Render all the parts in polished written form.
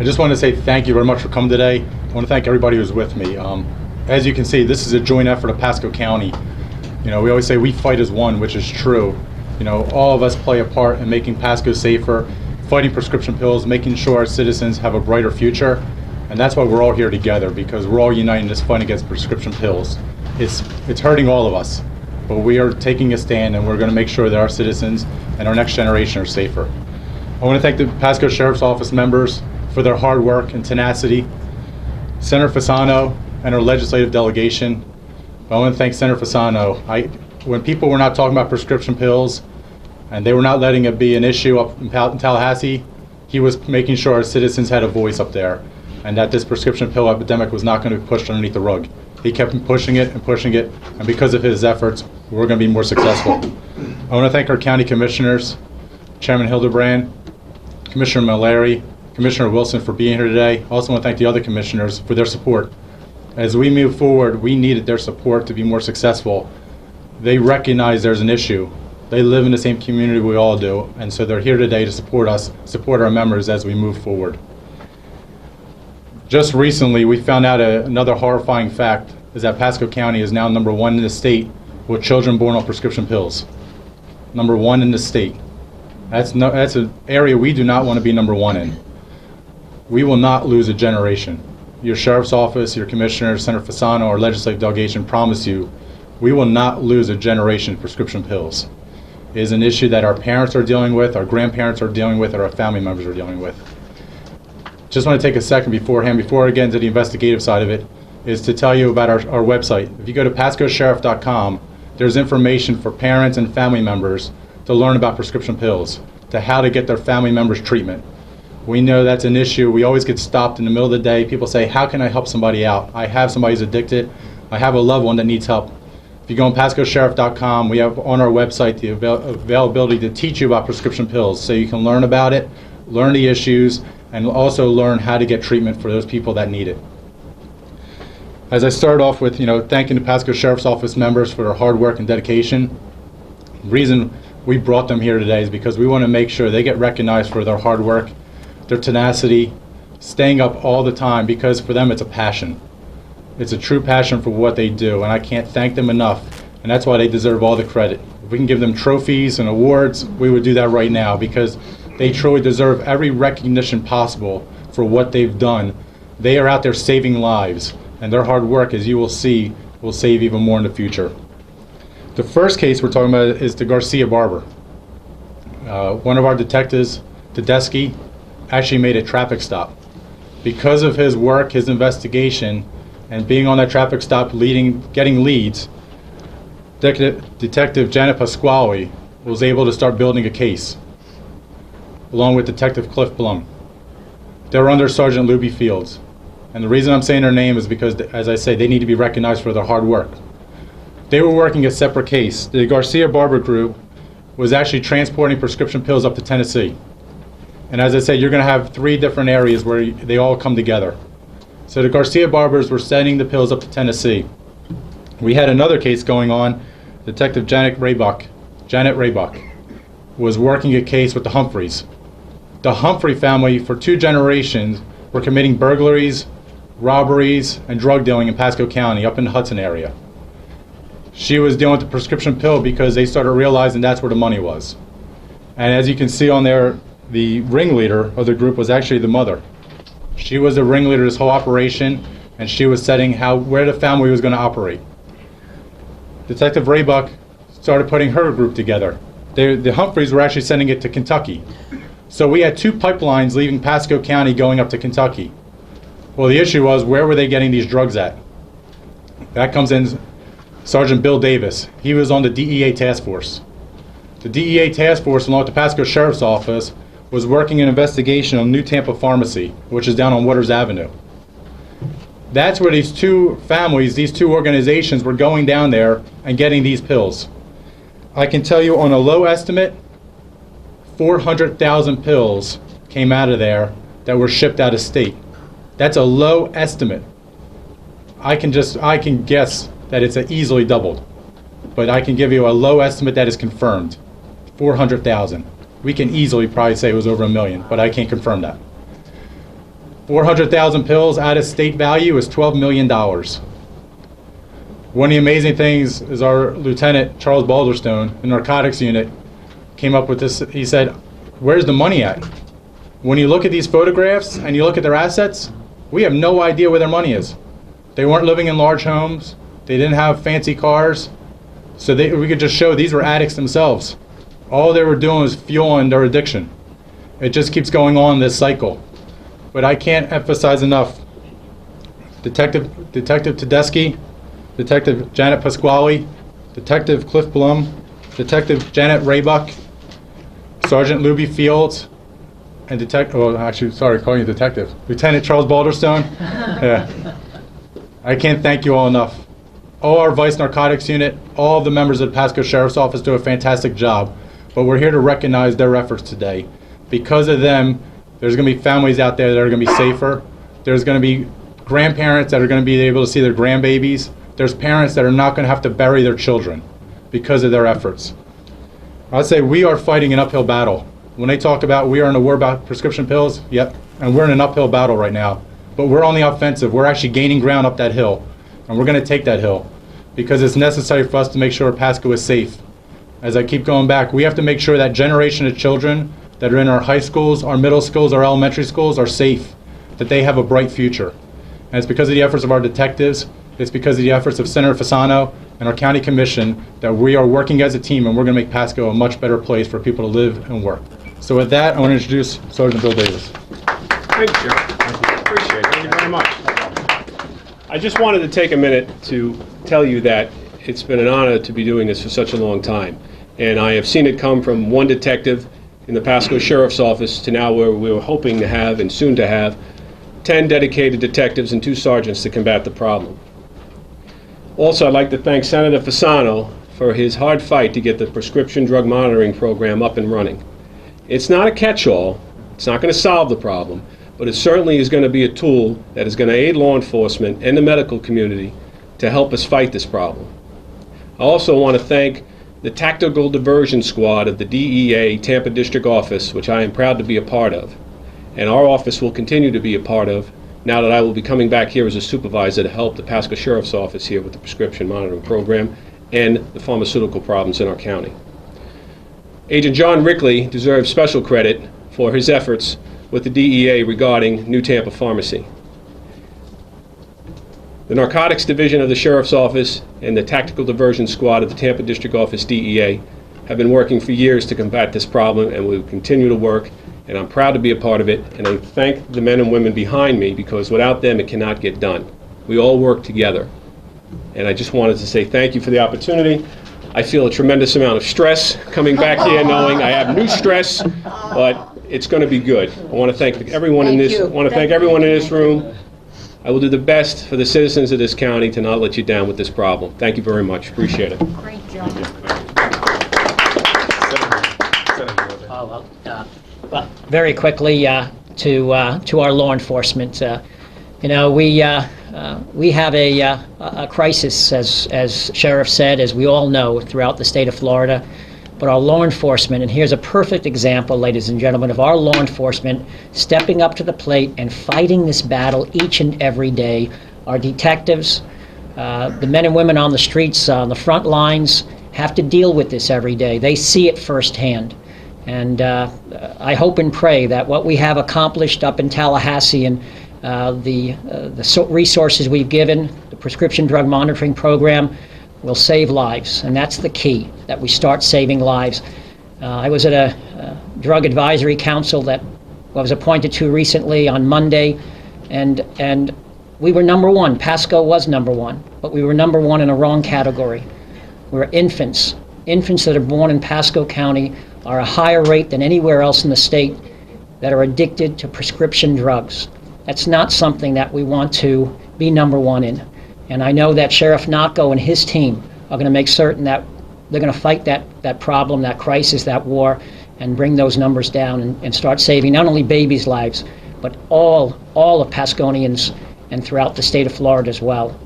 I just want to say thank you very much for coming today. I want to thank everybody who's with me. As you can see, this is a joint effort of Pasco County. We always say we fight as one, which is true. All of us play a part in making Pasco safer, fighting prescription pills, making sure our citizens have a brighter future. And that's why we're all here together, because we're all united in this fight against prescription pills. It's hurting all of us, but we are taking a stand, and we're going to make sure that our citizens and our next generation are safer. I want to thank the Pasco Sheriff's Office members for their hard work and tenacity, Senator Fasano and our legislative delegation. I want to thank Senator Fasano. When people were not talking about prescription pills and they were not letting it be an issue up in Tallahassee, he was making sure our citizens had a voice up there, and that this prescription pill epidemic was not going to be pushed underneath the rug. He kept pushing it, and because of his efforts, we're going to be more successful. I want to thank our county commissioners, Chairman Hildebrand, Commissioner Malary, Commissioner Wilson for being here today. I also want to thank the other commissioners for their support. As we move forward, we needed their support to be more successful. They recognize there's an issue. They live in the same community we all do, and so they're here today to support us, support our members as we move forward. Just recently, we found out another horrifying fact is that Pasco County is now #1 in the state with children born on prescription pills. #1 in the state. That's an area we do not want to be #1 in. We will not lose a generation. Your sheriff's office, your commissioner, Senator Fasano, our legislative delegation promise you, we will not lose a generation of prescription pills. It is an issue that our parents are dealing with, our grandparents are dealing with, and our family members are dealing with. Just want to take a second before I get into the investigative side of it, is to tell you about our website. If you go to pascosheriff.com, there's information for parents and family members to learn about prescription pills, to how to get their family members treatment. We know that's an issue. We always get stopped in the middle of the day. People say, how can I help somebody out? I have somebody who's addicted. I have a loved one that needs help. If you go on pascosheriff.com, we have on our website the availability to teach you about prescription pills, so you can learn about it, learn the issues, and also learn how to get treatment for those people that need it. As I start off with, thanking the Pasco Sheriff's Office members for their hard work and dedication. The reason we brought them here today is because we want to make sure they get recognized for their hard work, their tenacity, staying up all the time, because for them it's a passion. It's a true passion for what they do, and I can't thank them enough, and that's why they deserve all the credit. If we can give them trophies and awards, we would do that right now, because they truly deserve every recognition possible for what they've done. They are out there saving lives, and their hard work, as you will see, will save even more in the future. The first case we're talking about is the Garcia barber. One of our detectives, Tedeschi, actually made a traffic stop. Because of his work, his investigation, and being on that traffic stop, getting leads, Detective Janet Pasquale was able to start building a case, along with Detective Cliff Blum. They were under Sergeant Luby Fields. And the reason I'm saying their name is because, as I say, they need to be recognized for their hard work. They were working a separate case. The Garcia Barber group was actually transporting prescription pills up to Tennessee. And as I said, you're going to have 3 different areas where they all come together. So the Garcia Barbers were sending the pills up to Tennessee. We had another case going on. Detective Janet Raybuck was working a case with the Humphreys. The Humphrey family, for 2 generations, were committing burglaries, robberies, and drug dealing in Pasco County, up in the Hudson area. She was dealing with the prescription pill because they started realizing that's where the money was. And as you can see on there, the ringleader of the group was actually the mother. She was the ringleader of this whole operation, and she was setting where the family was going to operate. Detective Raybuck started putting her group together. The Humphreys were actually sending it to Kentucky. So we had 2 pipelines leaving Pasco County going up to Kentucky. Well, the issue was, where were they getting these drugs at? That comes in Sergeant Bill Davis. He was on the DEA task force. The DEA task force, along with the Pasco Sheriff's Office, was working an investigation on New Tampa Pharmacy, which is down on Waters Avenue. That's where these 2 families, these 2 organizations were going down there and getting these pills. I can tell you, on a low estimate, 400,000 pills came out of there that were shipped out of state. That's a low estimate. I can guess that it's easily doubled, but I can give you a low estimate that is confirmed. 400,000. We can easily probably say it was over 1 million, but I can't confirm that. 400,000 pills out of state value is $12 million. One of the amazing things is our Lieutenant Charles Balderstone, the narcotics unit, came up with this. He said, where's the money at? When you look at these photographs and you look at their assets, we have no idea where their money is. They weren't living in large homes. They didn't have fancy cars. So we could just show these were addicts themselves. All they were doing was fueling their addiction. It just keeps going on, this cycle. But I can't emphasize enough, Detective Tedeschi, Detective Janet Pasquale, Detective Cliff Blum, Detective Janet Raybuck, Sergeant Luby Fields, and Lieutenant Charles Balderstone. Yeah. I can't thank you all enough. All our Vice Narcotics Unit, all of the members of the Pasco Sheriff's Office do a fantastic job, but we're here to recognize their efforts today. Because of them, there's going to be families out there that are going to be safer. There's going to be grandparents that are going to be able to see their grandbabies. There's parents that are not going to have to bury their children because of their efforts. I'd say we are fighting an uphill battle. When they talk about we are in a war about prescription pills, yep, and we're in an uphill battle right now. But we're on the offensive. We're actually gaining ground up that hill, and we're going to take that hill because it's necessary for us to make sure Pasco is safe. As I keep going back, we have to make sure that generation of children that are in our high schools, our middle schools, our elementary schools are safe, that they have a bright future. And it's because of the efforts of our detectives, it's because of the efforts of Senator Fasano and our county commission that we are working as a team, and we're going to make Pasco a much better place for people to live and work. So with that, I want to introduce Sergeant Bill Davis. Thank you, Sheriff. Appreciate it. Thank you very much. I just wanted to take a minute to tell you that it's been an honor to be doing this for such a long time. And I have seen it come from one detective in the Pasco Sheriff's Office to now where we were hoping to have and soon to have 10 dedicated detectives and 2 sergeants to combat the problem. Also, I'd like to thank Senator Fasano for his hard fight to get the prescription drug monitoring program up and running. It's not a catch-all, it's not going to solve the problem, but it certainly is going to be a tool that is going to aid law enforcement and the medical community to help us fight this problem. I also want to thank the Tactical Diversion Squad of the DEA Tampa District Office, which I am proud to be a part of, and our office will continue to be a part of now that I will be coming back here as a supervisor to help the Pasco Sheriff's Office here with the prescription monitoring program and the pharmaceutical problems in our county. Agent John Rickley deserves special credit for his efforts with the DEA regarding New Tampa Pharmacy. The Narcotics Division of the Sheriff's Office and the Tactical Diversion Squad of the Tampa District Office DEA have been working for years to combat this problem, and we will continue to work, and I'm proud to be a part of it, and I thank the men and women behind me because without them it cannot get done. We all work together, and I just wanted to say thank you for the opportunity. I feel a tremendous amount of stress coming back here knowing I have new stress, but it's going to be good. I want to thank everyone in this room. I will do the best for the citizens of this county to not let you down with this problem. Thank you very much. Appreciate it. Great job. Well, very quickly to our law enforcement. We have a crisis, as Sheriff said, as we all know, throughout the state of Florida. But our law enforcement, and here's a perfect example, ladies and gentlemen, of our law enforcement stepping up to the plate and fighting this battle each and every day. Our detectives, the men and women on the streets, on the front lines, have to deal with this every day. They see it firsthand. And I hope and pray that what we have accomplished up in Tallahassee and the resources we've given, the prescription drug monitoring program, will save lives. And that's the key, that we start saving lives. I was at a drug advisory council that I was appointed to recently on Monday, and we were number one. Pasco was number one, but we were number one in a wrong category. We're infants. Infants that are born in Pasco County are a higher rate than anywhere else in the state that are addicted to prescription drugs. That's not something that we want to be number one in. And I know that Sheriff Nocco and his team are going to make certain that they're going to fight that problem, that crisis, that war, and bring those numbers down and start saving not only babies' lives, but all of Pasconians and throughout the state of Florida as well.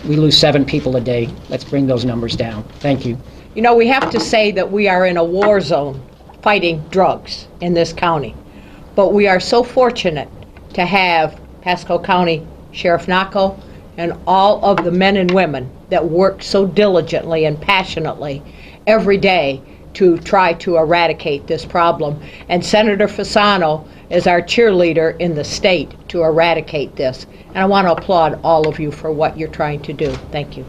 We lose 7 people a day. Let's bring those numbers down. Thank you. You know, we have to say that we are in a war zone fighting drugs in this county. But we are so fortunate to have Pasco County Sheriff Naco, and all of the men and women that work so diligently and passionately every day to try to eradicate this problem. And Senator Fasano is our cheerleader in the state to eradicate this. And I want to applaud all of you for what you're trying to do. Thank you.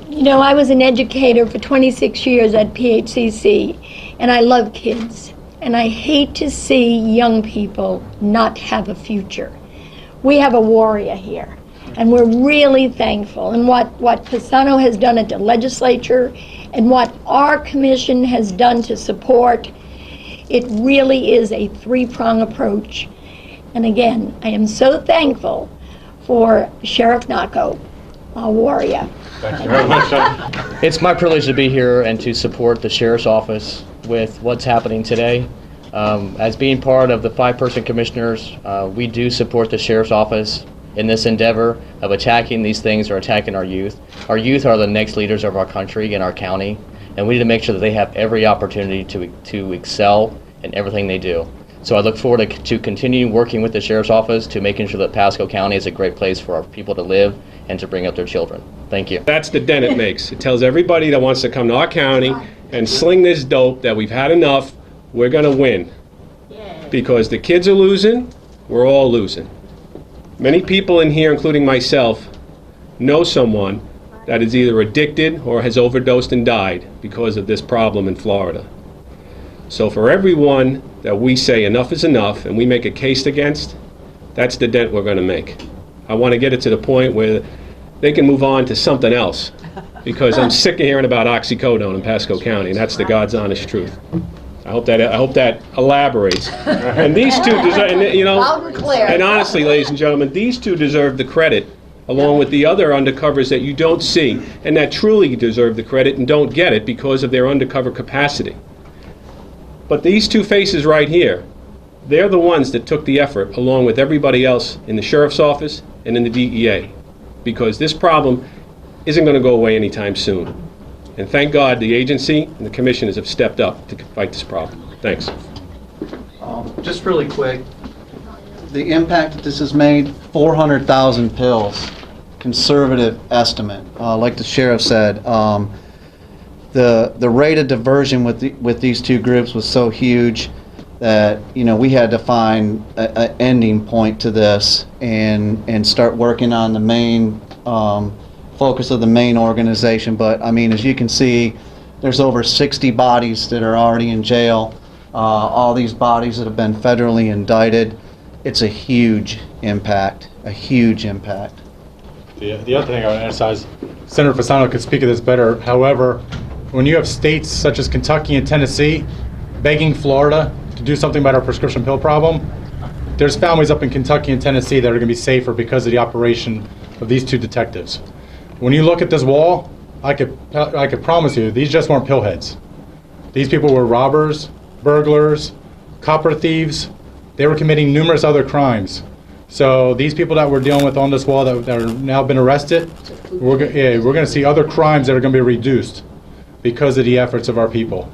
You know, I was an educator for 26 years at PHCC, and I love kids. And I hate to see young people not have a future. We have a warrior here, and we're really thankful. And what Fasano has done at the legislature and what our commission has done to support, it really is a three-prong approach. And again, I am so thankful for Sheriff Naco, our warrior. Thank you very much. It's my privilege to be here and to support the Sheriff's Office with what's happening today. As being part of the 5-person commissioners, we do support the Sheriff's Office in this endeavor of attacking these things or attacking our youth. Our youth are the next leaders of our country and our county, and we need to make sure that they have every opportunity to excel in everything they do. So I look forward to continue working with the Sheriff's Office to making sure that Pasco County is a great place for our people to live and to bring up their children. Thank you. That's the dent it makes. It tells everybody that wants to come to our county and sling this dope that we've had enough, we're going to win. Because the kids are losing, we're all losing. Many people in here, including myself, know someone that is either addicted or has overdosed and died because of this problem in Florida. So for everyone that we say enough is enough and we make a case against, that's the dent we're going to make. I want to get it to the point where they can move on to something else, because I'm sick of hearing about oxycodone in Pasco County, and that's the God's honest truth. I hope that elaborates. And these two deserve, and, you know, Loud and clear. and honestly, ladies and gentlemen, these two deserve the credit, along with the other undercovers that you don't see, and that truly deserve the credit and don't get it because of their undercover capacity. But these two faces right here, they're the ones that took the effort, along with everybody else in the Sheriff's Office and in the DEA, because this problem isn't going to go away anytime soon. And thank God the agency and the commissioners have stepped up to fight this problem. Thanks. Just really quick, the impact that this has made, 400,000 pills, conservative estimate. Like the sheriff said, the rate of diversion with these two groups was so huge that, you know, we had to find an ending point to this and start working on the main focus of the main organization. But I mean, as you can see, there's over 60 bodies that are already in jail. All these bodies that have been federally indicted. It's a huge impact, a huge impact. The other thing I would emphasize, Senator Fasano could speak of this better. However, when you have states such as Kentucky and Tennessee begging Florida to do something about our prescription pill problem, there's families up in Kentucky and Tennessee that are going to be safer because of the operation of these two detectives. When you look at this wall, I could promise you, these just weren't pillheads. These people were robbers, burglars, copper thieves. They were committing numerous other crimes. So these people that we're dealing with on this wall that are now been arrested, we're going to see other crimes that are going to be reduced because of the efforts of our people.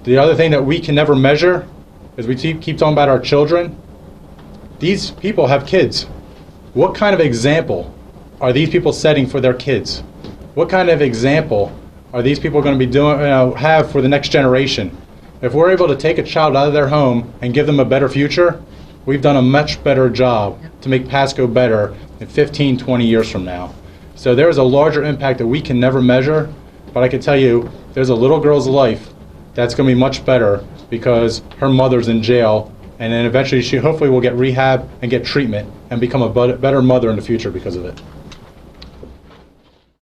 The other thing that we can never measure is we keep talking about our children. These people have kids. What kind of example are these people setting for their kids? What kind of example are these people going to be have for the next generation? If we're able to take a child out of their home and give them a better future, we've done a much better job to make Pasco better in 15, 20 years from now. So there's a larger impact that we can never measure, but I can tell you there's a little girl's life that's going to be much better because her mother's in jail, and then eventually she hopefully will get rehab and get treatment and become a better mother in the future because of it.